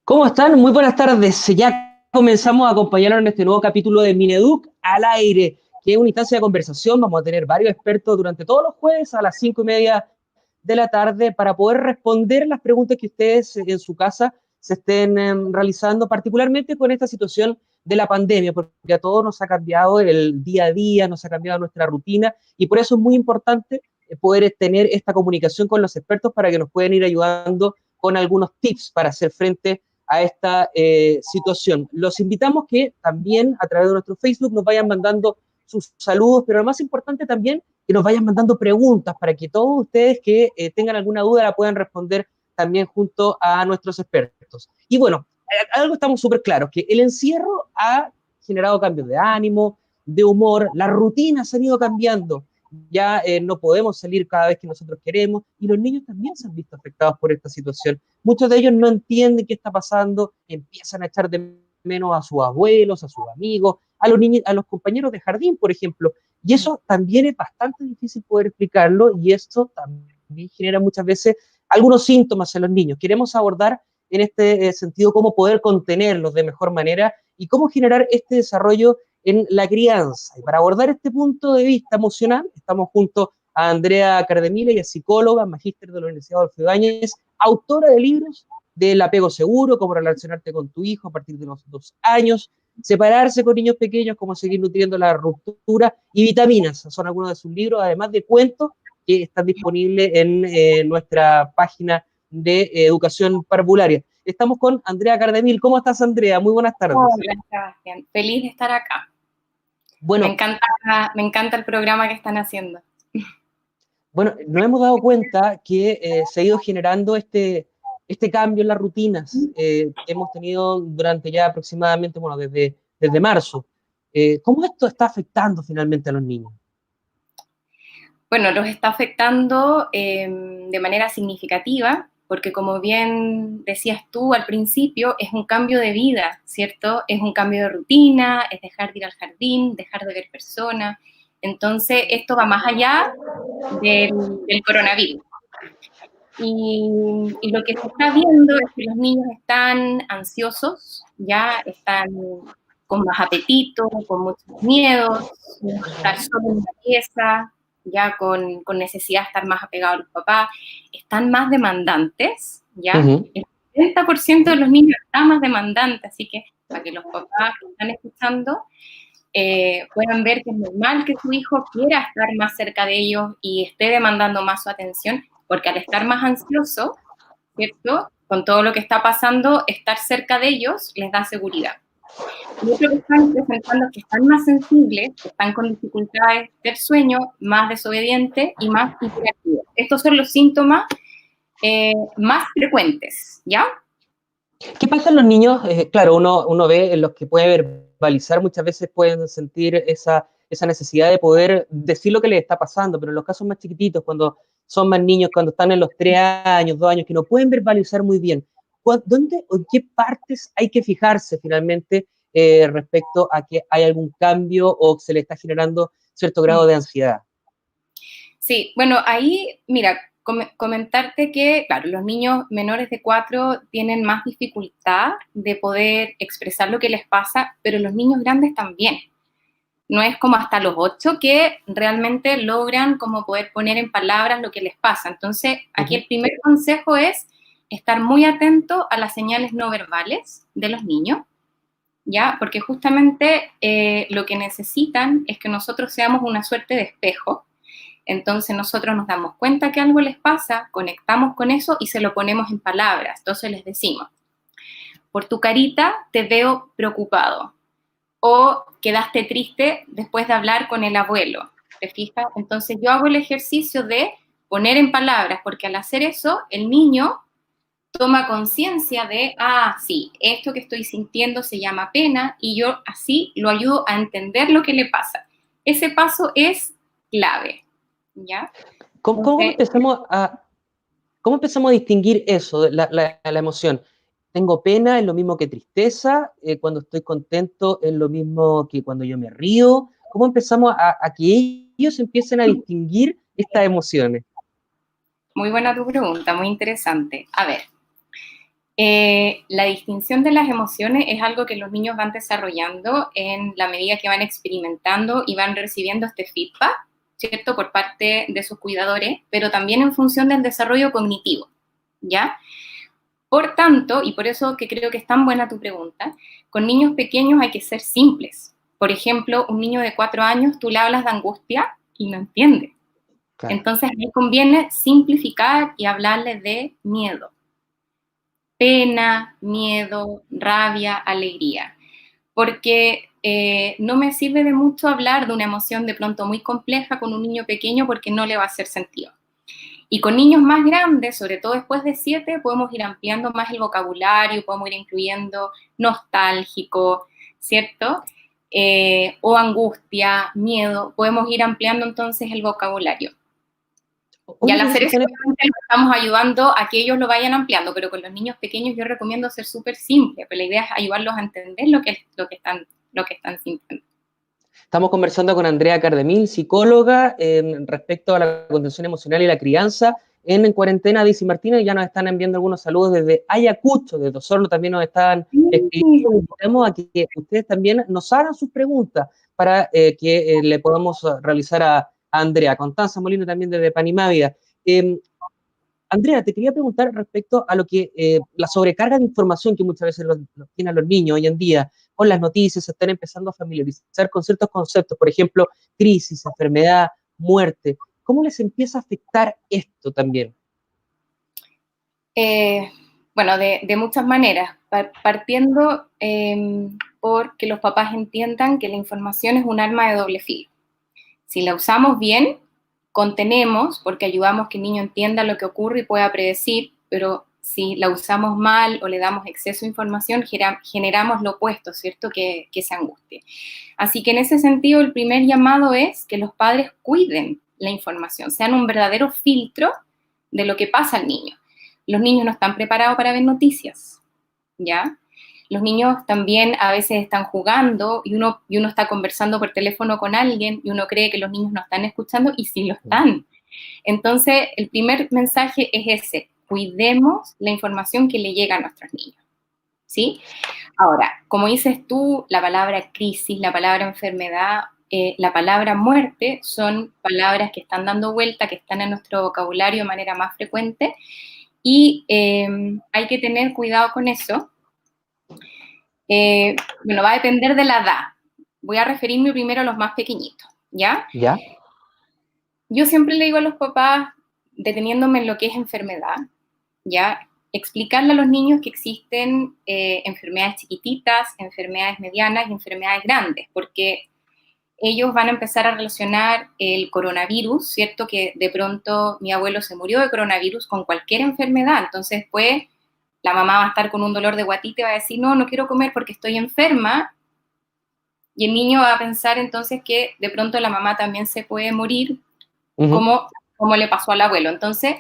¿Cómo están? Muy buenas tardes. Ya comenzamos a acompañarnos en este nuevo capítulo de Mineduc al aire, que es una instancia de conversación. Vamos a tener varios expertos durante todos los jueves a las 5:30 de la tarde para poder responder las preguntas que ustedes en su casa se estén realizando, particularmente con esta situación de la pandemia, porque a todos nos ha cambiado el día a día, nos ha cambiado nuestra rutina, y por eso es muy importante poder tener esta comunicación con los expertos para que nos puedan ir ayudando con algunos tips para hacer frente a esta situación. Los invitamos que también a través de nuestro Facebook nos vayan mandando sus saludos, pero lo más importante también que nos vayan mandando preguntas para que todos ustedes que tengan alguna duda la puedan responder también junto a nuestros expertos. Y bueno, algo estamos súper claros, que el encierro ha generado cambios de ánimo, de humor, las rutinas han ido cambiando, ya no podemos salir cada vez que nosotros queremos, y los niños también se han visto afectados por esta situación. Muchos de ellos no entienden qué está pasando, empiezan a echar de menos a sus abuelos, a sus amigos, a los niños, a los compañeros de jardín, por ejemplo. Y eso también es bastante difícil poder explicarlo, y esto también genera muchas veces algunos síntomas en los niños. Queremos abordar en este sentido cómo poder contenerlos de mejor manera y cómo generar este desarrollo en la crianza. Y para abordar este punto de vista emocional, estamos junto a Andrea Cardemila, ella es psicóloga, magíster de la Universidad Adolfo Ibáñez, autora de libros del apego seguro, cómo relacionarte con tu hijo a partir de los 2 años, separarse con niños pequeños, cómo seguir nutriendo la ruptura, y vitaminas, son algunos de sus libros, además de cuentos que están disponibles en nuestra página de educación parvularia. Estamos con Andrea Cardemil. ¿Cómo estás, Andrea? Muy buenas tardes. Hola, Sebastián. Feliz de estar acá. Bueno, me encanta el programa que están haciendo. Bueno, nos hemos dado cuenta que se ha ido generando este cambio en las rutinas que hemos tenido durante ya aproximadamente, bueno, desde marzo. ¿Cómo esto está afectando finalmente a los niños? Bueno, los está afectando de manera significativa, porque como bien decías tú al principio, es un cambio de vida, ¿cierto? Es un cambio de rutina, es dejar de ir al jardín, dejar de ver personas. Entonces, esto va más allá del coronavirus. Y lo que se está viendo es que los niños están ansiosos, ya están con más apetito, con muchos miedos, estar solo en la pieza, ya con necesidad de estar más apegados a los papás, están más demandantes, ¿ya? El 70% de los niños está más demandante, así que para que los papás que están escuchando puedan ver que es normal que su hijo quiera estar más cerca de ellos y esté demandando más su atención, porque al estar más ansioso, ¿cierto? Con todo lo que está pasando, estar cerca de ellos les da seguridad. Y otro que están presentando es que están más sensibles, que están con dificultades del sueño, más desobedientes y más hiperactivos. Estos son los síntomas más frecuentes, ¿ya? ¿Qué pasa en los niños? Claro, uno ve en los que puede verbalizar, muchas veces pueden sentir esa necesidad de poder decir lo que les está pasando, pero en los casos más chiquititos, cuando son más niños, cuando están en los 3 años, 2 años, que no pueden verbalizar muy bien, ¿dónde o en qué partes hay que fijarse finalmente respecto a que hay algún cambio o se le está generando cierto grado de ansiedad? Sí, bueno, ahí, mira, comentarte que, claro, los niños menores de 4 tienen más dificultad de poder expresar lo que les pasa, pero los niños grandes también. No es como hasta los 8 que realmente logran como poder poner en palabras lo que les pasa. Entonces, aquí el primer consejo es estar muy atento a las señales no verbales de los niños, ¿ya? Porque justamente lo que necesitan es que nosotros seamos una suerte de espejo. Entonces nosotros nos damos cuenta que algo les pasa, conectamos con eso y se lo ponemos en palabras. Entonces les decimos, por tu carita te veo preocupado o quedaste triste después de hablar con el abuelo. ¿Te fijas? Entonces yo hago el ejercicio de poner en palabras, porque al hacer eso el niño toma conciencia de, sí, esto que estoy sintiendo se llama pena y yo así lo ayudo a entender lo que le pasa. Ese paso es clave. ¿Ya? ¿Cómo empezamos a distinguir eso, la emoción? Tengo pena, es lo mismo que tristeza, cuando estoy contento es lo mismo que cuando yo me río. ¿Cómo empezamos a que ellos empiecen a distinguir estas emociones? Muy buena tu pregunta, muy interesante. A ver, La distinción de las emociones es algo que los niños van desarrollando en la medida que van experimentando y van recibiendo este feedback, ¿cierto? Por parte de sus cuidadores, pero también en función del desarrollo cognitivo, ¿ya? Por tanto, y por eso que creo que es tan buena tu pregunta, con niños pequeños hay que ser simples. Por ejemplo, un niño de 4 años, tú le hablas de angustia y no entiende. Claro. Entonces, ahí conviene simplificar y hablarle de miedo. Pena, miedo, rabia, alegría. Porque no me sirve de mucho hablar de una emoción de pronto muy compleja con un niño pequeño porque no le va a hacer sentido. Y con niños más grandes, sobre todo después de 7, podemos ir ampliando más el vocabulario, podemos ir incluyendo nostálgico, ¿cierto? O angustia, miedo, podemos ir ampliando entonces el vocabulario. Y Oye, al pero hacer eso eso, obviamente, lo estamos ayudando a que ellos lo vayan ampliando, pero con los niños pequeños yo recomiendo ser súper simple, pero la idea es ayudarlos a entender lo que están sintiendo. estamos conversando con Andrea Cardemil, psicóloga, respecto a la contención emocional y la crianza en cuarentena. Dice Martínez, ya nos están enviando algunos saludos desde Ayacucho, desde Osorno también nos están escribiendo. Invitamos a que ustedes también nos hagan sus preguntas para que le podamos realizar a Andrea. Constanza Molina también desde Panimávida. Andrea, te quería preguntar respecto a lo que la sobrecarga de información que muchas veces los tienen los niños hoy en día con las noticias, se están empezando a familiarizar con ciertos conceptos, por ejemplo, crisis, enfermedad, muerte. ¿Cómo les empieza a afectar esto también? Bueno, de muchas maneras, partiendo por que los papás entiendan que la información es un arma de doble filo. Si la usamos bien, contenemos porque ayudamos que el niño entienda lo que ocurre y pueda predecir, pero si la usamos mal o le damos exceso de información, generamos lo opuesto, ¿cierto? Que se angustie. Así que en ese sentido, el primer llamado es que los padres cuiden la información, sean un verdadero filtro de lo que pasa al niño. Los niños no están preparados para ver noticias, ¿ya? Los niños también a veces están jugando y uno está conversando por teléfono con alguien y uno cree que los niños no están escuchando y sí lo están. Entonces, el primer mensaje es ese: cuidemos la información que le llega a nuestros niños, ¿sí? Ahora, como dices tú, la palabra crisis, la palabra enfermedad, la palabra muerte son palabras que están dando vuelta, que están en nuestro vocabulario de manera más frecuente y hay que tener cuidado con eso. Bueno, va a depender de la edad. Voy a referirme primero a los más pequeñitos, ¿ya? ¿Ya? Yo siempre le digo a los papás, deteniéndome en lo que es enfermedad, ¿ya? Explicarle a los niños que existen enfermedades chiquititas, enfermedades medianas y enfermedades grandes, porque ellos van a empezar a relacionar el coronavirus, ¿cierto? Que de pronto mi abuelo se murió de coronavirus con cualquier enfermedad, entonces pues la mamá va a estar con un dolor de guatita y va a decir, no, no quiero comer porque estoy enferma, y el niño va a pensar entonces que de pronto la mamá también se puede morir, como le pasó al abuelo. Entonces,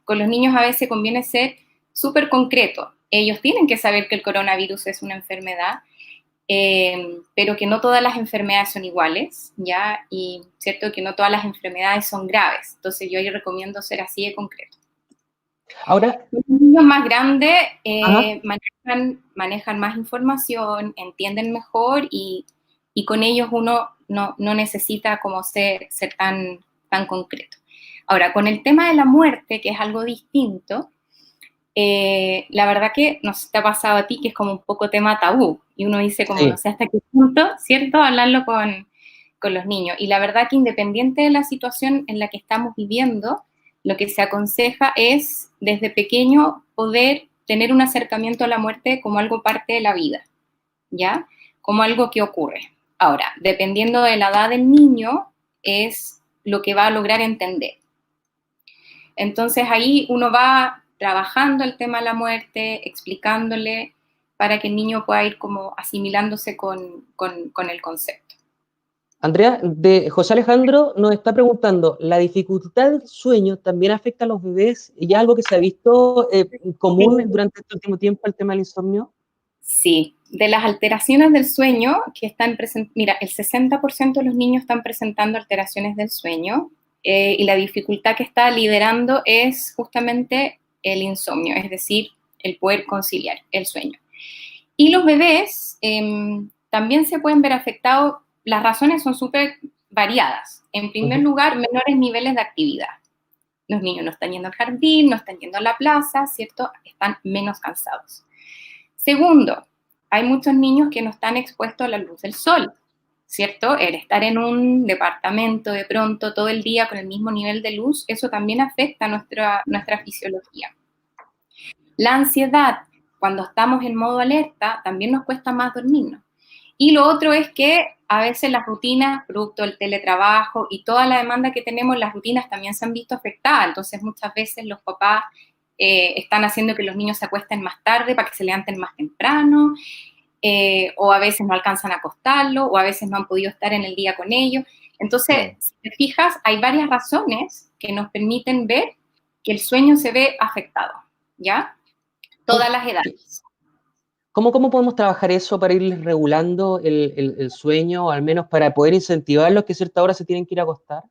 con los niños a veces conviene ser súper concreto. Ellos tienen que saber que el coronavirus es una enfermedad, pero que no todas las enfermedades son iguales, ¿ya? Y cierto que no todas las enfermedades son graves. Entonces, yo ahí recomiendo ser así de concreto. Ahora, Los niños más grandes ajá. manejan más información, entienden mejor y con ellos uno no necesita como ser tan concreto. Ahora, con el tema de la muerte, que es algo distinto, la verdad que no sé si te ha pasado a ti, que es como un poco tema tabú, y uno dice como no Sí. sé hasta qué punto, ¿cierto?, hablarlo con los niños. Y la verdad que independiente de la situación en la que estamos viviendo, lo que se aconseja es desde pequeño poder tener un acercamiento a la muerte como algo parte de la vida, ¿ya? Como algo que ocurre. Ahora, dependiendo de la edad del niño, es lo que va a lograr entender. Entonces ahí uno va trabajando el tema de la muerte, explicándole para que el niño pueda ir como asimilándose con el concepto. Andrea, de José Alejandro nos está preguntando, ¿la dificultad del sueño también afecta a los bebés? ¿Y es algo que se ha visto común durante este último tiempo, el tema del insomnio? Sí, de las alteraciones del sueño que están presentes, mira, el 60% de los niños están presentando alteraciones del sueño y la dificultad que está liderando es justamente el insomnio, es decir, el poder conciliar el sueño. Y los bebés también se pueden ver afectados, las razones son súper variadas. En primer lugar, menores niveles de actividad. Los niños no están yendo al jardín, no están yendo a la plaza, ¿cierto? Están menos cansados. Segundo, hay muchos niños que no están expuestos a la luz del sol, ¿cierto? El estar en un departamento de pronto todo el día con el mismo nivel de luz, eso también afecta nuestra fisiología. La ansiedad, cuando estamos en modo alerta, también nos cuesta más dormirnos. Y lo otro es que a veces las rutinas, producto del teletrabajo y toda la demanda que tenemos, las rutinas también se han visto afectadas. Entonces, muchas veces los papás están haciendo que los niños se acuesten más tarde para que se levanten más temprano, o a veces no alcanzan a acostarlo, o a veces no han podido estar en el día con ellos. Entonces, si te fijas, hay varias razones que nos permiten ver que el sueño se ve afectado, ¿ya? Todas las edades. ¿Cómo podemos trabajar eso para ir regulando el sueño, o al menos para poder incentivarlos que a cierta hora se tienen que ir a acostar?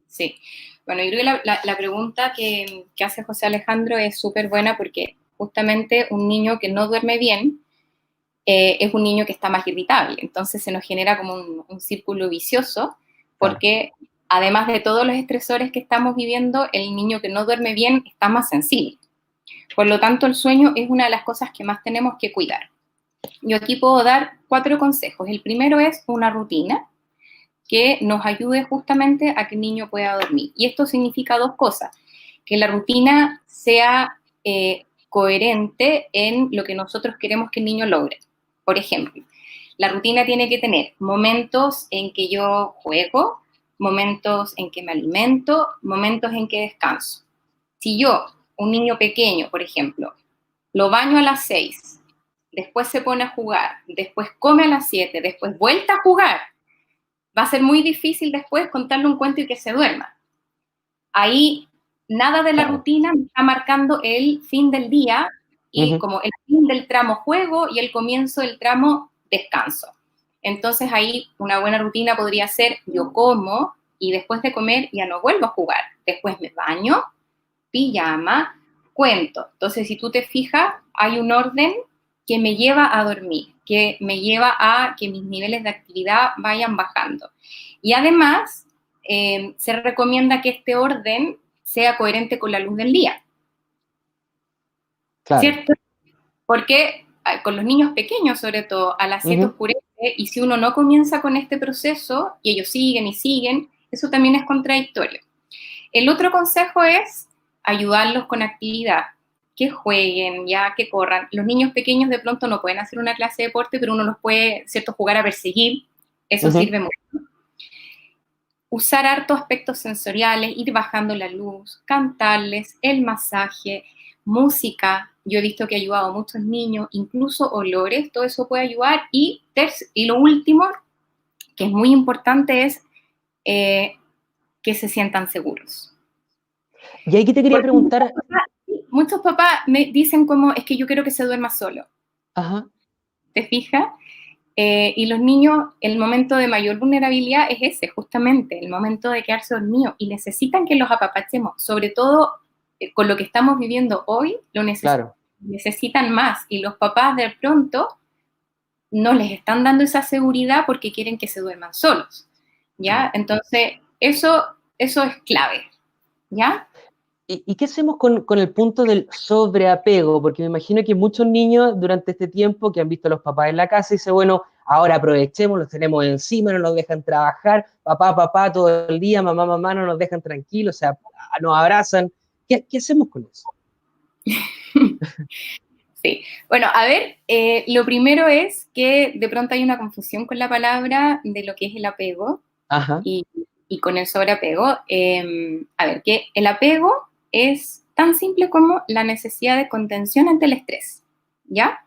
Sí. Bueno, yo creo que la pregunta que hace José Alejandro es súper buena porque justamente un niño que no duerme bien es un niño que está más irritable. Entonces se nos genera como un círculo vicioso porque además de todos los estresores que estamos viviendo, el niño que no duerme bien está más sensible. Por lo tanto, el sueño es una de las cosas que más tenemos que cuidar. Yo aquí puedo dar 4 consejos. El primero es una rutina que nos ayude justamente a que el niño pueda dormir. Y esto significa 2 cosas. Que la rutina sea coherente en lo que nosotros queremos que el niño logre. Por ejemplo, la rutina tiene que tener momentos en que yo juego, momentos en que me alimento, momentos en que descanso. Si yo, un niño pequeño, por ejemplo, lo baño a las 6, después se pone a jugar, después come a las 7, después vuelta a jugar, va a ser muy difícil después contarle un cuento y que se duerma. Ahí nada de la rutina me está marcando el fin del día y como el fin del tramo juego y el comienzo del tramo descanso. Entonces ahí una buena rutina podría ser yo como y después de comer ya no vuelvo a jugar. Después me baño, pijama, cuento. Entonces si tú te fijas, hay un orden que me lleva a dormir, que me lleva a que mis niveles de actividad vayan bajando. Y además, se recomienda que este orden sea coherente con la luz del día. Claro. ¿Cierto? Porque con los niños pequeños, sobre todo, a las 7 oscurece, y si uno no comienza con este proceso, y ellos siguen y siguen, eso también es contradictorio. El otro consejo es ayudarlos con actividad, que jueguen, ya que corran. Los niños pequeños de pronto no pueden hacer una clase de deporte, pero uno los puede, ¿cierto?, jugar a perseguir, eso sirve mucho. Usar hartos aspectos sensoriales, ir bajando la luz, cantarles, el masaje, música. Yo he visto que ha ayudado a muchos niños, incluso olores, todo eso puede ayudar. Y lo último, que es muy importante, es que se sientan seguros. Y aquí te quería preguntar... Muchos papás me dicen como, es que yo quiero que se duerma solo. Ajá. ¿Te fijas? Y los niños, el momento de mayor vulnerabilidad es ese, justamente, el momento de quedarse dormido. Y necesitan que los apapachemos, sobre todo con lo que estamos viviendo hoy, necesitan más. Y los papás de pronto no les están dando esa seguridad porque quieren que se duerman solos, ¿ya? Entonces, eso es clave, ¿ya? ¿Y qué hacemos con el punto del sobreapego? Porque me imagino que muchos niños durante este tiempo que han visto a los papás en la casa dicen, bueno, ahora aprovechemos, los tenemos encima, no nos dejan trabajar, papá todo el día, mamá, no nos dejan tranquilos, o sea, nos abrazan. ¿Qué hacemos con eso? Sí, bueno, a ver, lo primero es que de pronto hay una confusión con la palabra de lo que es el apego y con el sobreapego. A ver, que el apego es tan simple como la necesidad de contención ante el estrés, ¿ya?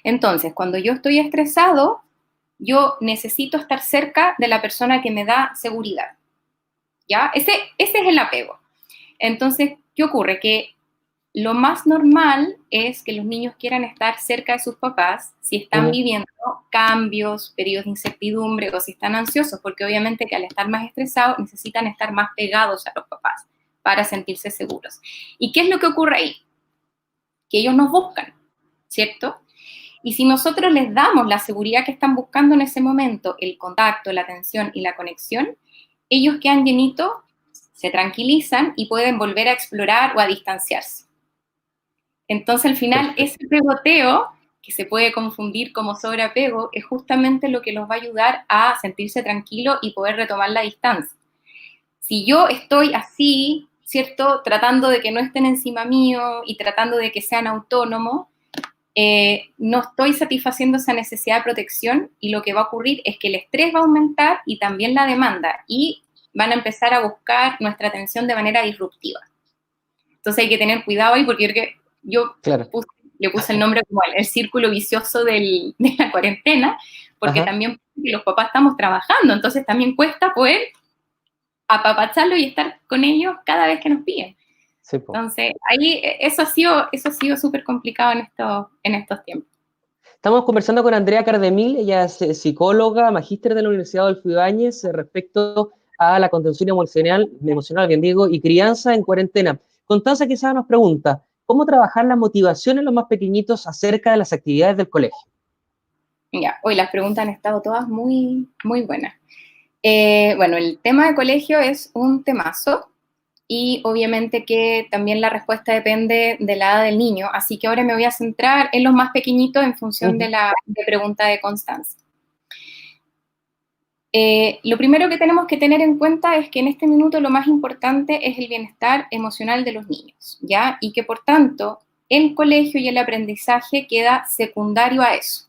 Entonces, cuando yo estoy estresado, yo necesito estar cerca de la persona que me da seguridad, ¿ya? Ese es el apego. Entonces, ¿qué ocurre? Que lo más normal es que los niños quieran estar cerca de sus papás si están viviendo cambios, periodos de incertidumbre o si están ansiosos, porque obviamente que al estar más estresados necesitan estar más pegados a los papás para sentirse seguros. ¿Y qué es lo que ocurre ahí? que ellos nos buscan, ¿cierto? Y si nosotros les damos la seguridad que están buscando en ese momento, el contacto, la atención y la conexión, ellos quedan llenitos, se tranquilizan y pueden volver a explorar o a distanciarse. Entonces, al final, ese pegoteo, que se puede confundir como sobreapego, es justamente lo que los va a ayudar a sentirse tranquilos y poder retomar la distancia. Si yo estoy así, ¿cierto?, tratando de que no estén encima mío y tratando de que sean autónomos, no estoy satisfaciendo esa necesidad de protección y lo que va a ocurrir es que el estrés va a aumentar y también la demanda y van a empezar a buscar nuestra atención de manera disruptiva. Entonces hay que tener cuidado ahí porque yo Claro. le puse el nombre como el círculo vicioso de la cuarentena, porque Ajá. también los papás estamos trabajando, entonces también cuesta poder apapacharlo y estar con ellos cada vez que nos piden. Sí, po. Entonces, ahí eso ha sido súper complicado en estos tiempos. Estamos conversando con Andrea Cardemil, ella es psicóloga, magíster de la Universidad Adolfo Ibáñez, respecto a la contención emocional, bien digo, y crianza en cuarentena. Constanza quizás nos pregunta, ¿cómo trabajar la motivación en los más pequeñitos acerca de las actividades del colegio? Ya, hoy las preguntas han estado todas muy, muy buenas. Bueno, el tema de colegio es un temazo y obviamente que también la respuesta depende de la edad del niño, así que ahora me voy a centrar en los más pequeñitos en función de la pregunta de Constanza. Lo primero que tenemos que tener en cuenta es que en este minuto lo más importante es el bienestar emocional de los niños, ¿ya? Y que por tanto el colegio y el aprendizaje queda secundario a eso.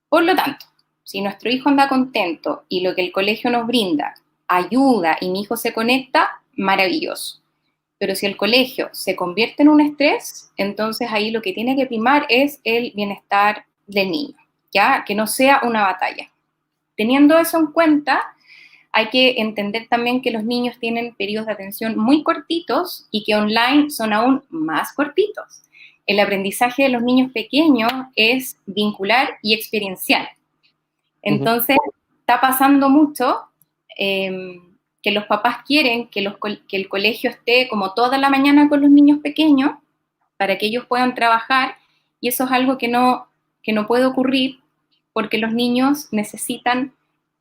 Por lo tanto, si nuestro hijo anda contento y lo que el colegio nos brinda ayuda y mi hijo se conecta, maravilloso. Pero si el colegio se convierte en un estrés, entonces ahí lo que tiene que primar es el bienestar del niño, ¿ya? Que no sea una batalla. Teniendo eso en cuenta, hay que entender también que los niños tienen periodos de atención muy cortitos y que online son aún más cortitos. El aprendizaje de los niños pequeños es vincular y experiencial. Entonces, está pasando mucho que los papás quieren que el colegio esté como toda la mañana con los niños pequeños para que ellos puedan trabajar y eso es algo que no puede ocurrir porque los niños necesitan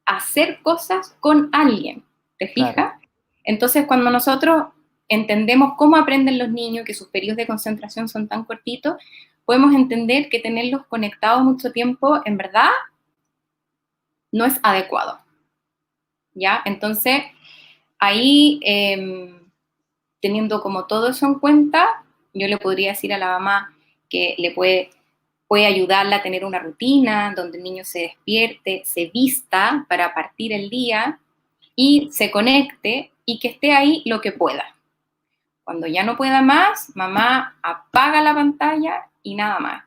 hacer cosas con alguien, ¿te fijas? Claro. Entonces, cuando nosotros entendemos cómo aprenden los niños, que sus periodos de concentración son tan cortitos, podemos entender que tenerlos conectados mucho tiempo, en verdad, no es adecuado, ¿ya? Entonces, ahí, teniendo como todo eso en cuenta, yo le podría decir a la mamá que le puede ayudarla a tener una rutina donde el niño se despierte, se vista para partir el día y se conecte y que esté ahí lo que pueda. Cuando ya no pueda más, mamá apaga la pantalla y nada más.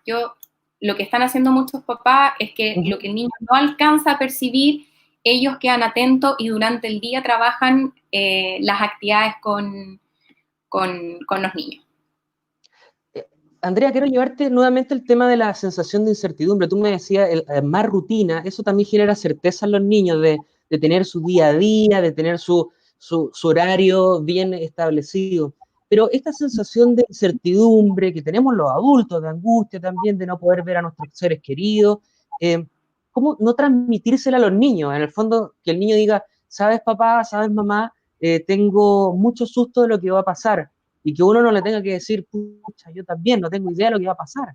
Lo que están haciendo muchos papás es que lo que el niño no alcanza a percibir, ellos quedan atentos y durante el día trabajan las actividades con los niños. Andrea, quiero llevarte nuevamente el tema de la sensación de incertidumbre. Tú me decías, más rutina, eso también genera certeza en los niños de tener su día a día, de tener su horario bien establecido. Pero esta sensación de incertidumbre que tenemos los adultos, de angustia también, de no poder ver a nuestros seres queridos, ¿cómo no transmitírsela a los niños? En el fondo, que el niño diga, sabes papá, sabes mamá, tengo mucho susto de lo que va a pasar. Y que uno no le tenga que decir, pucha, yo también no tengo idea de lo que va a pasar.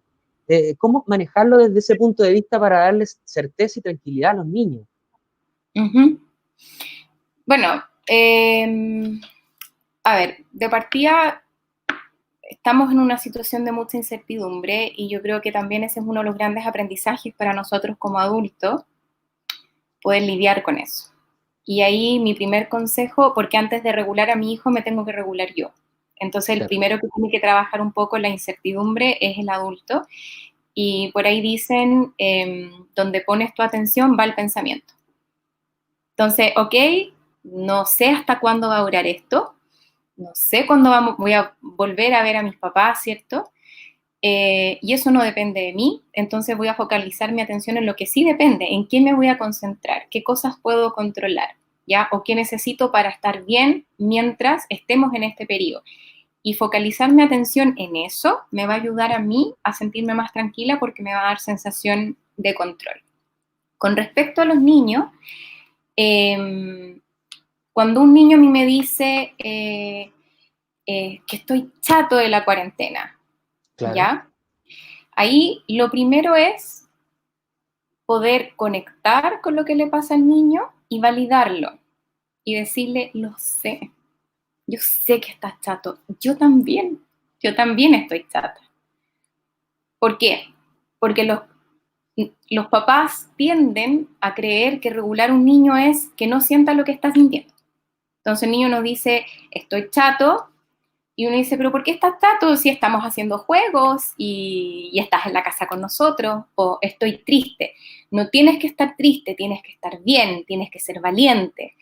¿Cómo manejarlo desde ese punto de vista para darles certeza y tranquilidad a los niños? Bueno, a ver, de partida estamos en una situación de mucha incertidumbre y yo creo que también ese es uno de los grandes aprendizajes para nosotros como adultos, poder lidiar con eso. Y ahí mi primer consejo, porque antes de regular a mi hijo me tengo que regular yo. Entonces el primero que tiene que trabajar un poco la incertidumbre es el adulto y por ahí dicen, donde pones tu atención va el pensamiento. Entonces, ok, no sé hasta cuándo va a durar esto, no sé cuándo voy a volver a ver a mis papás, ¿cierto? Y eso no depende de mí, entonces voy a focalizar mi atención en lo que sí depende, en qué me voy a concentrar, qué cosas puedo controlar, ¿ya? O qué necesito para estar bien mientras estemos en este periodo. Y focalizar mi atención en eso me va a ayudar a mí a sentirme más tranquila porque me va a dar sensación de control. Con respecto a los niños, cuando un niño a mí me dice que estoy chato de la cuarentena, Claro. ¿ya? Ahí lo primero es poder conectar con lo que le pasa al niño y validarlo y decirle, lo sé, yo sé que estás chato, yo también estoy chata. ¿Por qué? Porque los papás tienden a creer que regular un niño es que no sienta lo que está sintiendo. Entonces el niño nos dice, estoy chato, y uno dice, pero ¿por qué estás chato si estamos haciendo juegos y estás en la casa con nosotros? O estoy triste. No tienes que estar triste, tienes que estar bien, tienes que ser valiente.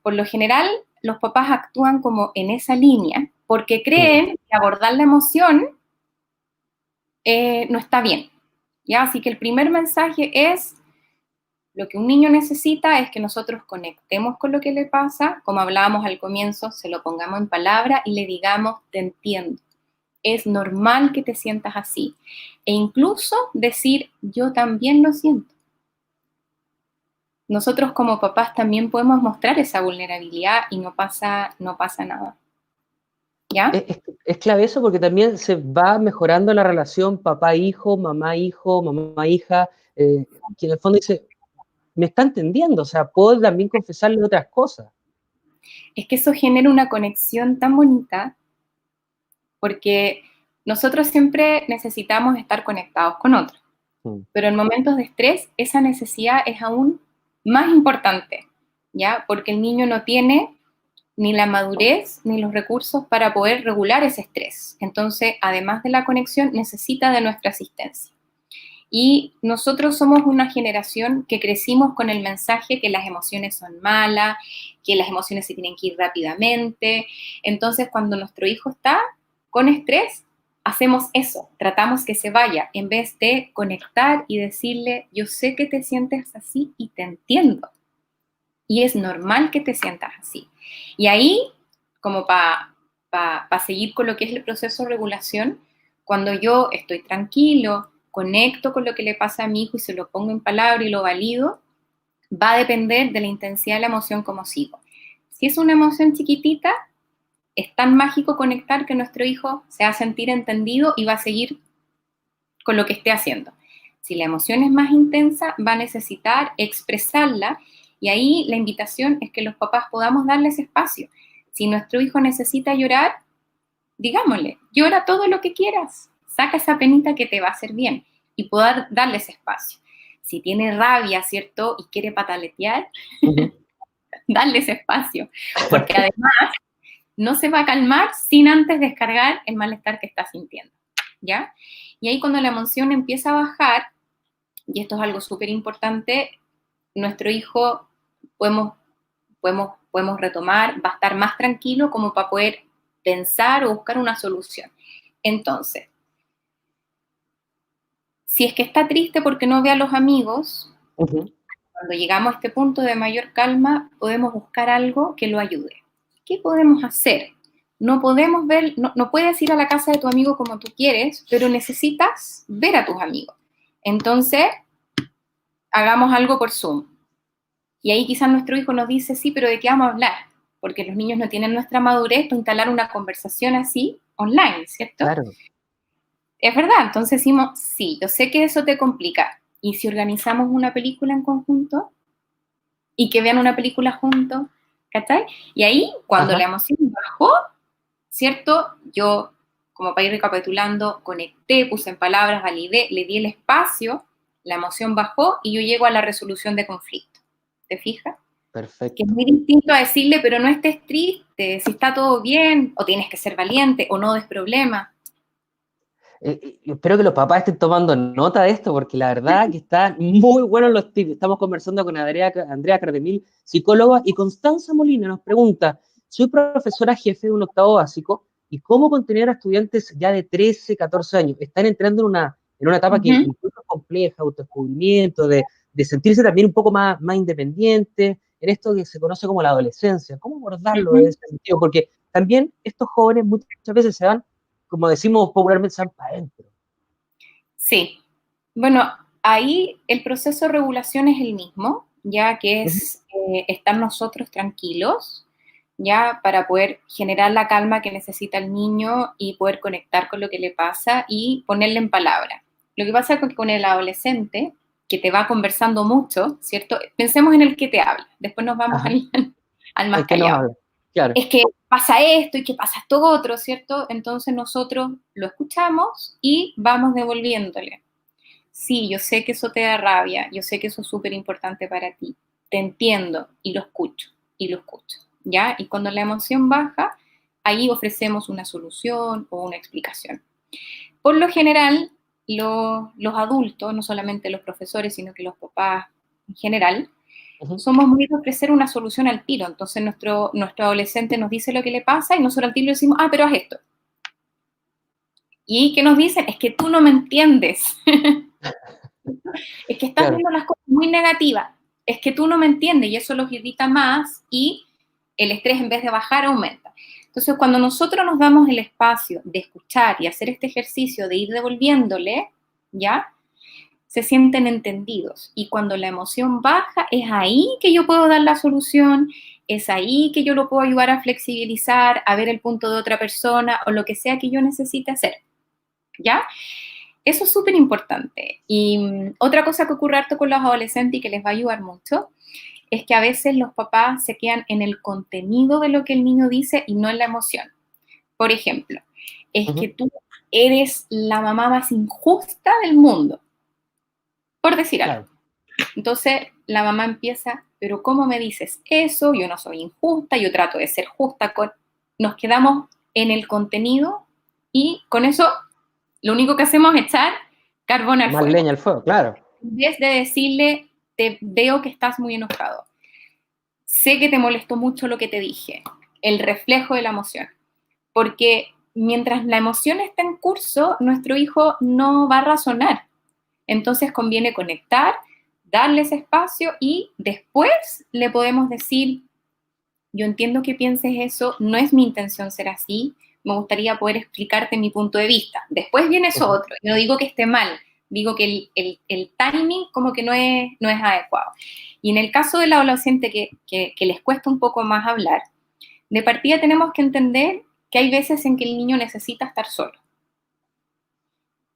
Por lo general, los papás actúan como en esa línea porque creen que abordar la emoción no está bien. ¿Ya? Así que el primer mensaje es, lo que un niño necesita es que nosotros conectemos con lo que le pasa, como hablábamos al comienzo, se lo pongamos en palabra y le digamos, te entiendo. Es normal que te sientas así. E incluso decir, yo también lo siento. Nosotros como papás también podemos mostrar esa vulnerabilidad y no pasa nada. ¿Ya? Es clave eso porque también se va mejorando la relación papá-hijo, mamá-hija, que en el fondo dice, me está entendiendo, o sea, puedo también confesarle otras cosas. Es que eso genera una conexión tan bonita porque nosotros siempre necesitamos estar conectados con otros, pero en momentos de estrés esa necesidad es aún más importante, ¿ya? Porque el niño no tiene ni la madurez ni los recursos para poder regular ese estrés. Entonces, además de la conexión, necesita de nuestra asistencia. Y nosotros somos una generación que crecimos con el mensaje que las emociones son malas, que las emociones se tienen que ir rápidamente. Entonces, cuando nuestro hijo está con estrés, hacemos eso, tratamos que se vaya, en vez de conectar y decirle, yo sé que te sientes así y te entiendo. Y es normal que te sientas así. Y ahí, como para seguir con lo que es el proceso de regulación, cuando yo estoy tranquilo, conecto con lo que le pasa a mi hijo y se lo pongo en palabra y lo valido, va a depender de la intensidad de la emoción como sigo. Si es una emoción chiquitita, es tan mágico conectar que nuestro hijo se va a sentir entendido y va a seguir con lo que esté haciendo. Si la emoción es más intensa, va a necesitar expresarla y ahí la invitación es que los papás podamos darle ese espacio. Si nuestro hijo necesita llorar, digámosle, llora todo lo que quieras, saca esa penita que te va a hacer bien y poder darle ese espacio. Si tiene rabia, ¿cierto? Y quiere pataletear, darle ese espacio, porque además no se va a calmar sin antes descargar el malestar que está sintiendo, ¿ya? Y ahí cuando la emoción empieza a bajar, y esto es algo súper importante, nuestro hijo podemos retomar, va a estar más tranquilo como para poder pensar o buscar una solución. Entonces, si es que está triste porque no ve a los amigos, cuando llegamos a este punto de mayor calma, podemos buscar algo que lo ayude. ¿Qué podemos hacer? No podemos ver, no puedes ir a la casa de tu amigo como tú quieres, pero necesitas ver a tus amigos. Entonces, hagamos algo por Zoom. Y ahí quizás nuestro hijo nos dice, sí, pero ¿de qué vamos a hablar? Porque los niños no tienen nuestra madurez para instalar una conversación así online, ¿cierto? Claro. Es verdad, entonces decimos, sí, yo sé que eso te complica. ¿Y si organizamos una película en conjunto? Y que vean una película juntos, ¿cachai? Y ahí, cuando la emoción bajó, ¿cierto? Yo, como para ir recapitulando, conecté, puse en palabras, validé, le di el espacio, la emoción bajó y yo llego a la resolución de conflicto. ¿Te fijas? Perfecto. Que es muy distinto a decirle, pero no estés triste, si está todo bien, o tienes que ser valiente, o no des problema. Espero que los papás estén tomando nota de esto, porque la verdad que están muy buenos los tips. Estamos conversando con Andrea Cardemil, psicóloga, y Constanza Molina nos pregunta, soy profesora jefe de un octavo básico, ¿y cómo contener a estudiantes ya de 13, 14 años? Están entrando en una etapa que incluso es compleja, autodescubrimiento, de sentirse también un poco más independiente, en esto que se conoce como la adolescencia. ¿Cómo abordarlo en ese sentido? Porque también estos jóvenes muchas veces se van, como decimos popularmente, se van para adentro. Sí. Bueno, ahí el proceso de regulación es el mismo, ya que es estar nosotros tranquilos, ya para poder generar la calma que necesita el niño y poder conectar con lo que le pasa y ponerle en palabra. Lo que pasa es que con el adolescente, que te va conversando mucho, ¿cierto? Pensemos en el que te habla, después nos vamos Ajá. al más ¿En qué nos callado. habla? Claro. Es que pasa esto y que pasa esto otro, ¿cierto? Entonces nosotros lo escuchamos y vamos devolviéndole. Sí, yo sé que eso te da rabia, yo sé que eso es súper importante para ti, te entiendo y lo escucho, ¿ya? Y cuando la emoción baja, ahí ofrecemos una solución o una explicación. Por lo general, los adultos, no solamente los profesores, sino que los papás en general, somos muy de ofrecer una solución al tiro. Entonces nuestro adolescente nos dice lo que le pasa y nosotros al tiro le decimos, pero haz esto. ¿Y qué nos dicen? Es que tú no me entiendes. Es que estás Claro. viendo las cosas muy negativas, es que tú no me entiendes y eso los irrita más y el estrés en vez de bajar aumenta. Entonces, cuando nosotros nos damos el espacio de escuchar y hacer este ejercicio de ir devolviéndole, ¿ya? Se sienten entendidos y cuando la emoción baja es ahí que yo puedo dar la solución, es ahí que yo lo puedo ayudar a flexibilizar, a ver el punto de otra persona o lo que sea que yo necesite hacer, ¿ya? Eso es súper importante. Y otra cosa que ocurre harto con los adolescentes y que les va a ayudar mucho es que a veces los papás se quedan en el contenido de lo que el niño dice y no en la emoción. Por ejemplo, es que tú eres la mamá más injusta del mundo, por decir algo. Claro. Entonces la mamá empieza, pero ¿cómo me dices eso? Yo no soy injusta, yo trato de ser justa. Nos quedamos en el contenido y con eso lo único que hacemos es echar carbón al Más fuego. leña al fuego, claro. En vez de decirle, te veo que estás muy enojado, sé que te molestó mucho lo que te dije, el reflejo de la emoción, porque mientras la emoción está en curso, nuestro hijo no va a razonar. Entonces conviene conectar, darle ese espacio y después le podemos decir, yo entiendo que pienses eso, no es mi intención ser así, me gustaría poder explicarte mi punto de vista. Después viene eso otro, yo no digo que esté mal, digo que el timing como que no es adecuado. Y en el caso del adolescente que les cuesta un poco más hablar, de partida tenemos que entender que hay veces en que el niño necesita estar solo.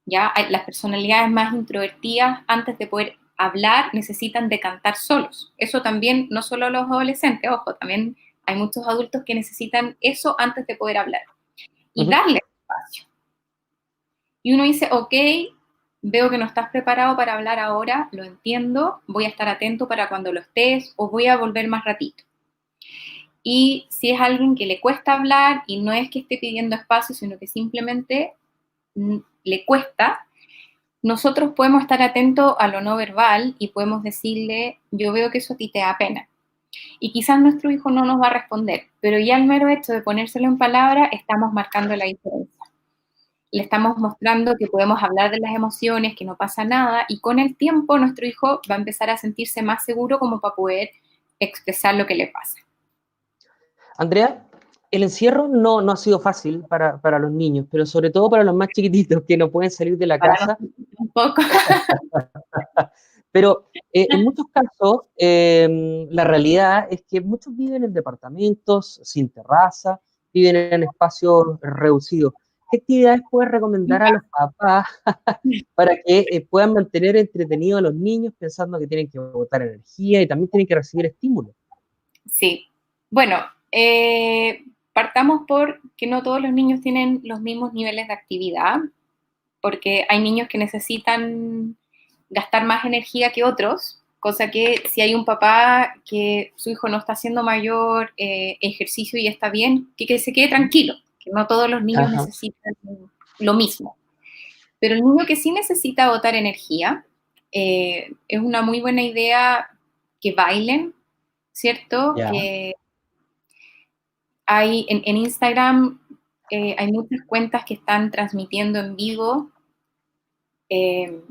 Ya las personalidades más introvertidas, antes de poder hablar, necesitan decantar solos. Eso también, no solo los adolescentes, ojo, también hay muchos adultos que necesitan eso antes de poder hablar. Y darle espacio. Y uno dice, ok, veo que no estás preparado para hablar ahora, lo entiendo, voy a estar atento para cuando lo estés o voy a volver más ratito. Y si es alguien que le cuesta hablar y no es que esté pidiendo espacio, sino que simplemente le cuesta, nosotros podemos estar atentos a lo no verbal y podemos decirle, yo veo que eso a ti te da pena. Y quizás nuestro hijo no nos va a responder, pero ya el mero hecho de ponérselo en palabra, estamos marcando la diferencia. Le estamos mostrando que podemos hablar de las emociones, que no pasa nada, y con el tiempo nuestro hijo va a empezar a sentirse más seguro como para poder expresar lo que le pasa. Andrea, el encierro no ha sido fácil para los niños, pero sobre todo para los más chiquititos que no pueden salir de la Para casa. nosotros un poco. Pero en muchos casos, la realidad es que muchos viven en departamentos sin terraza, viven en espacios reducidos. ¿Qué actividades puedes recomendar a los papás para que puedan mantener entretenidos a los niños pensando que tienen que botar energía y también tienen que recibir estímulos? Sí. Bueno, partamos por que no todos los niños tienen los mismos niveles de actividad, porque hay niños que necesitan gastar más energía que otros, cosa que si hay un papá que su hijo no está haciendo mayor ejercicio y está bien, que se quede tranquilo, que no todos los niños Ajá. necesitan lo mismo. Pero el niño que sí necesita botar energía, es una muy buena idea que bailen, ¿cierto? Ya. Hay en Instagram hay muchas cuentas que están transmitiendo en vivo eh,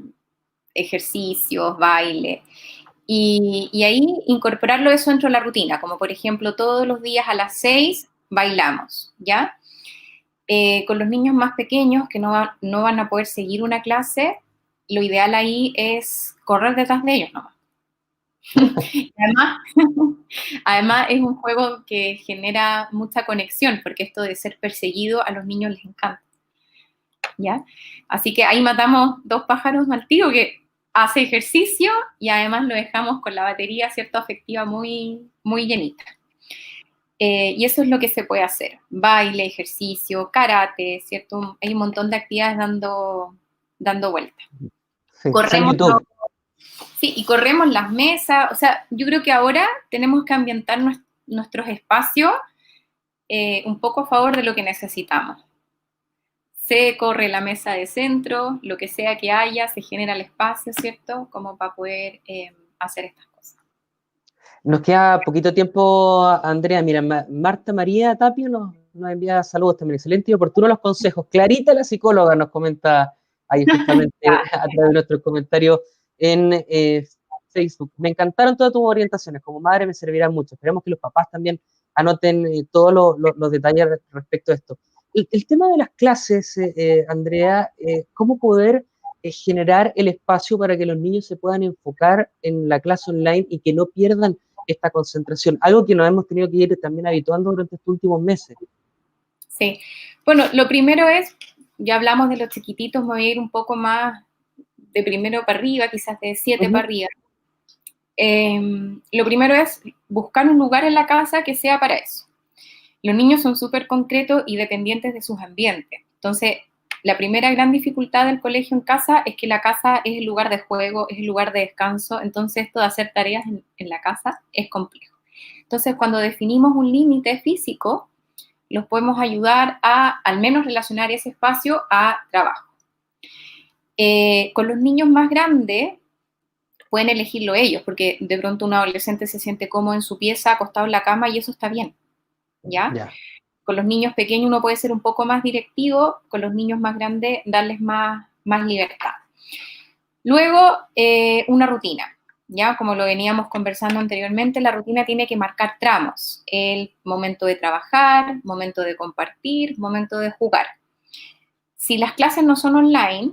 ejercicios, baile, y ahí incorporarlo eso dentro de la rutina, como por ejemplo todos los días a las 6 bailamos, ¿ya? Con los niños más pequeños que no van a poder seguir una clase, lo ideal ahí es correr detrás de ellos nomás. Y además es un juego que genera mucha conexión, porque esto de ser perseguido a los niños les encanta, ¿ya? Así que ahí matamos 2 pájaros al tiro, que hace ejercicio y además lo dejamos con la batería, ¿cierto?, afectiva muy, muy llenita. Y eso es lo que se puede hacer: baile, ejercicio, karate, ¿cierto? Hay un montón de actividades dando vueltas. Sí, está en Corremos, YouTube. sí, y corremos las mesas. O sea, yo creo que ahora tenemos que ambientar nuestros espacios un poco a favor de lo que necesitamos. Se corre la mesa de centro, lo que sea que haya, se genera el espacio, ¿cierto?, como para poder hacer estas cosas. Nos queda poquito tiempo, Andrea. Mira, Marta María Tapio nos envía saludos también. Excelente y oportuno los consejos. Clarita, la psicóloga, nos comenta ahí justamente a través de nuestros comentarios en Facebook. Me encantaron todas tus orientaciones. Como madre me servirán mucho. Esperemos que los papás también anoten todos los detalles respecto a esto. El tema de las clases, Andrea, ¿cómo poder generar el espacio para que los niños se puedan enfocar en la clase online y que no pierdan esta concentración? Algo que nos hemos tenido que ir también habituando durante estos últimos meses. Sí. Bueno, lo primero es, ya hablamos de los chiquititos, me voy a ir un poco más de primero para arriba, quizás de 7 para arriba. Lo primero es buscar un lugar en la casa que sea para eso. Los niños son súper concretos y dependientes de sus ambientes. Entonces, la primera gran dificultad del colegio en casa es que la casa es el lugar de juego, es el lugar de descanso. Entonces, esto de hacer tareas en la casa es complejo. Entonces, cuando definimos un límite físico, los podemos ayudar a al menos relacionar ese espacio a trabajo. Con los niños más grandes, pueden elegirlo ellos, porque de pronto un adolescente se siente cómodo en su pieza, acostado en la cama, y eso está bien, ¿ya? Ya. Con los niños pequeños uno puede ser un poco más directivo, con los niños más grandes darles más libertad. Luego, una rutina, ¿ya? Como lo veníamos conversando anteriormente, la rutina tiene que marcar tramos: el momento de trabajar, momento de compartir, momento de jugar. Si las clases no son online,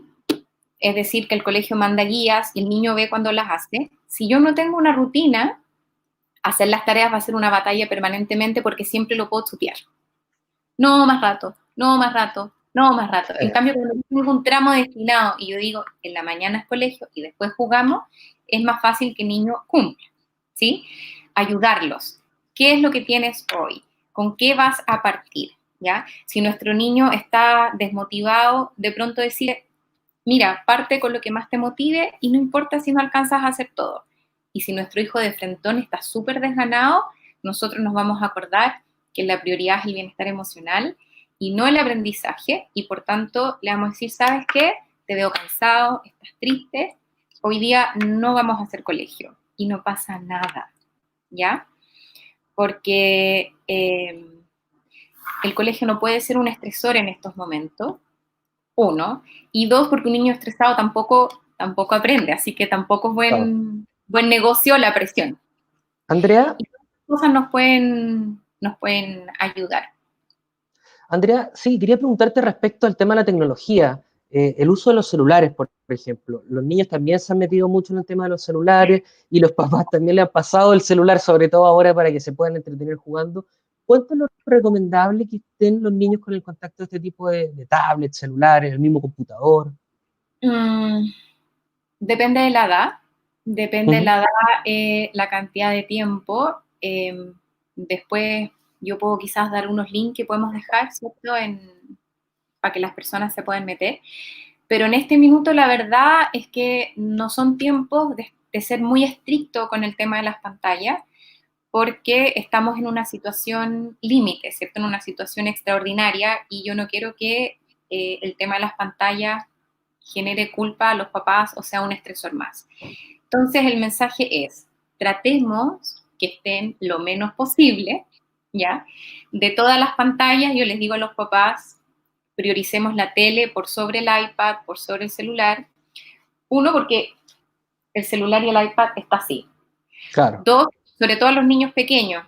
es decir, que el colegio manda guías y el niño ve cuando las hace, si yo no tengo una rutina, hacer las tareas va a ser una batalla permanentemente, porque siempre lo puedo chutear. No más rato, no más rato, no más rato. En cambio, cuando tengo un tramo destinado y yo digo, en la mañana es colegio y después jugamos, es más fácil que el niño cumpla, ¿sí? Ayudarlos. ¿Qué es lo que tienes hoy? ¿Con qué vas a partir? ¿Ya? Si nuestro niño está desmotivado, de pronto decir, mira, parte con lo que más te motive y no importa si no alcanzas a hacer todo. Y si nuestro hijo de frentón está súper desganado, nosotros nos vamos a acordar que la prioridad es el bienestar emocional y no el aprendizaje, y por tanto le vamos a decir, ¿sabes qué? Te veo cansado, estás triste, hoy día no vamos a hacer colegio, y no pasa nada, ¿ya? Porque el colegio no puede ser un estresor en estos momentos, 1, y 2, porque un niño estresado tampoco aprende, así que tampoco es buen negocio la presión. Andrea, Y estas cosas nos pueden ayudar. Andrea, sí, quería preguntarte respecto al tema de la tecnología, el uso de los celulares, por ejemplo. Los niños también se han metido mucho en el tema de los celulares y los papás también le han pasado el celular, sobre todo ahora para que se puedan entretener jugando. ¿Cuánto es lo recomendable que estén los niños con el contacto de este tipo de tablets, celulares, el mismo computador? Depende de la edad, la cantidad de tiempo. Después yo puedo quizás dar unos links que podemos dejar, ¿cierto?, para que las personas se puedan meter. Pero en este minuto la verdad es que no son tiempos de ser muy estricto con el tema de las pantallas, porque estamos en una situación límite, ¿cierto?, en una situación extraordinaria, y yo no quiero que el tema de las pantallas genere culpa a los papás o sea un estresor más. Entonces el mensaje es, tratemos que estén lo menos posible, ¿ya? De todas las pantallas, yo les digo a los papás, prioricemos la tele por sobre el iPad, por sobre el celular. 1, porque el celular y el iPad está así. Claro. 2, sobre todo a los niños pequeños,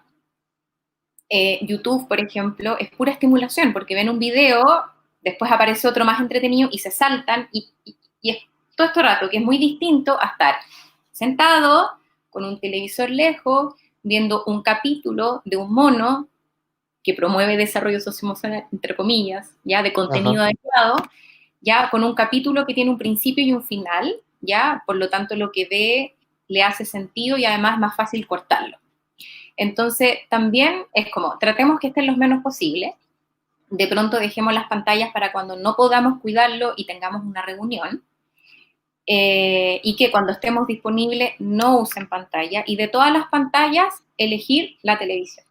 YouTube, por ejemplo, es pura estimulación, porque ven un video, después aparece otro más entretenido y se saltan, y es todo este rato, que es muy distinto a estar sentado con un televisor lejos, viendo un capítulo de un mono que promueve desarrollo socioemocional, entre comillas, ya de contenido Ajá. adecuado, ya con un capítulo que tiene un principio y un final, ya, por lo tanto lo que ve le hace sentido y además es más fácil cortarlo. Entonces, también es como, tratemos que estén los menos posible, de pronto dejemos las pantallas para cuando no podamos cuidarlo y tengamos una reunión, y que cuando estemos disponibles no usen pantalla, y de todas las pantallas, elegir la televisión,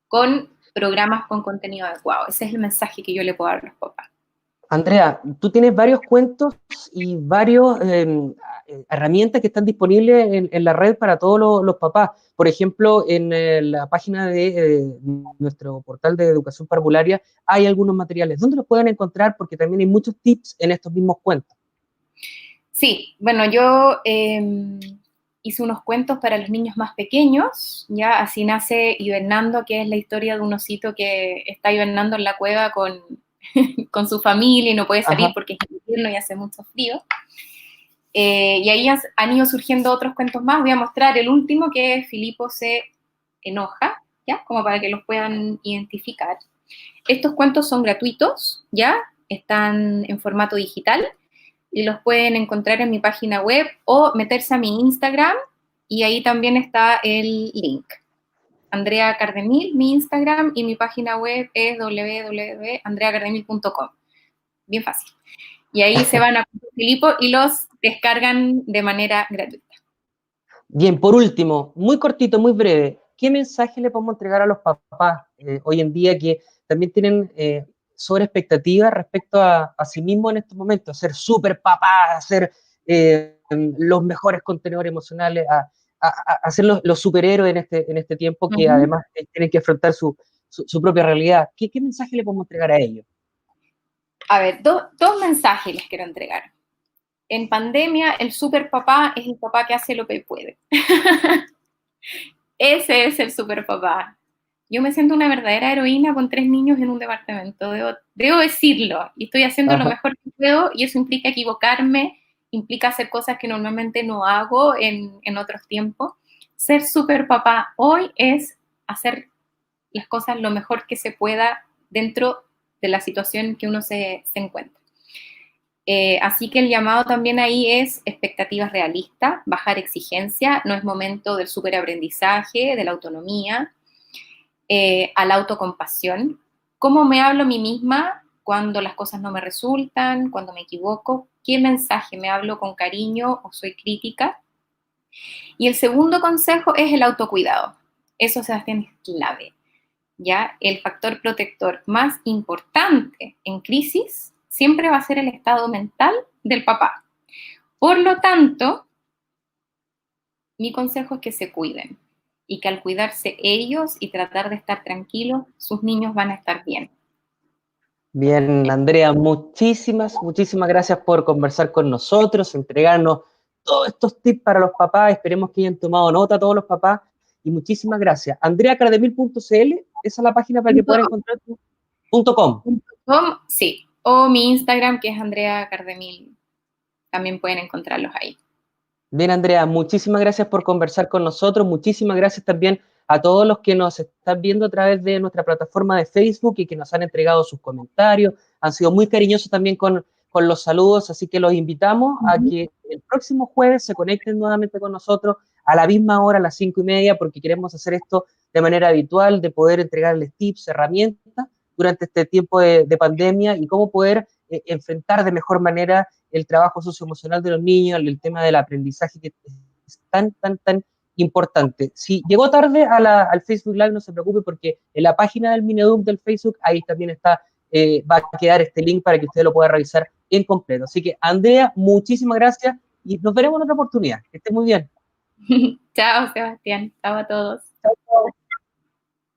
con programas con contenido adecuado. Ese es el mensaje que yo le puedo dar a los papás. Andrea, tú tienes varios cuentos y varios herramientas que están disponibles en la red para todos los papás. Por ejemplo, en la página de nuestro portal de educación parvularia hay algunos materiales. ¿Dónde los pueden encontrar? Porque también hay muchos tips en estos mismos cuentos. Sí, bueno, yo hice unos cuentos para los niños más pequeños, ya así nace Hibernando, que es la historia de un osito que está hibernando en la cueva con, con su familia y no puede salir Ajá. porque es invierno y hace mucho frío. Y ahí han ido surgiendo otros cuentos más. Voy a mostrar el último, que es Filipo se enoja, ¿ya? Como para que los puedan identificar. Estos cuentos son gratuitos, ¿ya? Están en formato digital y los pueden encontrar en mi página web o meterse a mi Instagram, y ahí también está el link. Andrea Cardemil, mi Instagram, y mi página web es www.andreacardemil.com. Bien fácil. Y ahí se van a Filipo y los descargan de manera gratuita. Bien, por último, muy cortito, muy breve, ¿qué mensaje le podemos entregar a los papás hoy en día que también tienen sobre expectativas respecto a sí mismos en estos momentos? Ser súper papás, ser los mejores contenedores emocionales, a ser los superhéroes en este tiempo que además tienen que afrontar su propia realidad. ¿Qué mensaje le podemos entregar a ellos? A ver, dos mensajes les quiero entregar. En pandemia, el super papá es el papá que hace lo que puede. Ese es el super papá. Yo me siento una verdadera heroína con 3 niños en un departamento, debo decirlo, y estoy haciendo lo Ajá. mejor que puedo, y eso implica equivocarme, implica hacer cosas que normalmente no hago en otros tiempos. Ser super papá hoy es hacer las cosas lo mejor que se pueda dentro de la situación en que uno se encuentra. Así que el llamado también ahí es expectativas realistas, bajar exigencia, no es momento del superaprendizaje, de la autonomía, a la autocompasión. ¿Cómo me hablo a mí misma cuando las cosas no me resultan, cuando me equivoco? ¿Qué mensaje me hablo con cariño o soy crítica? Y el segundo consejo es el autocuidado. Eso, Sebastián, es clave. ¿Ya? El factor protector más importante en crisis siempre va a ser el estado mental del papá. Por lo tanto, mi consejo es que se cuiden y que al cuidarse ellos y tratar de estar tranquilos, sus niños van a estar bien. Bien, Andrea, muchísimas gracias por conversar con nosotros, entregarnos todos estos tips para los papás. Esperemos que hayan tomado nota todos los papás y muchísimas gracias. andreacardemil.cl, esa es la página para que puedan encontrar tu .com. Sí, o mi Instagram, que es Andrea Cardemil, también pueden encontrarlos ahí. Bien, Andrea, muchísimas gracias por conversar con nosotros. Muchísimas gracias también a todos los que nos están viendo a través de nuestra plataforma de Facebook y que nos han entregado sus comentarios. Han sido muy cariñosos también con los saludos, así que los invitamos a que el próximo jueves se conecten nuevamente con nosotros a la misma hora, a las 5:30, porque queremos hacer esto de manera habitual, de poder entregarles tips, herramientas durante este tiempo de pandemia y cómo poder enfrentar de mejor manera el trabajo socioemocional de los niños, el tema del aprendizaje que es tan importante. Si llegó tarde al Facebook Live, no se preocupe porque en la página del Mineduc del Facebook, ahí también está, va a quedar este link para que usted lo pueda revisar en completo. Así que, Andrea, muchísimas gracias y nos veremos en otra oportunidad. Que esté muy bien. Chao, Sebastián. Chao a todos.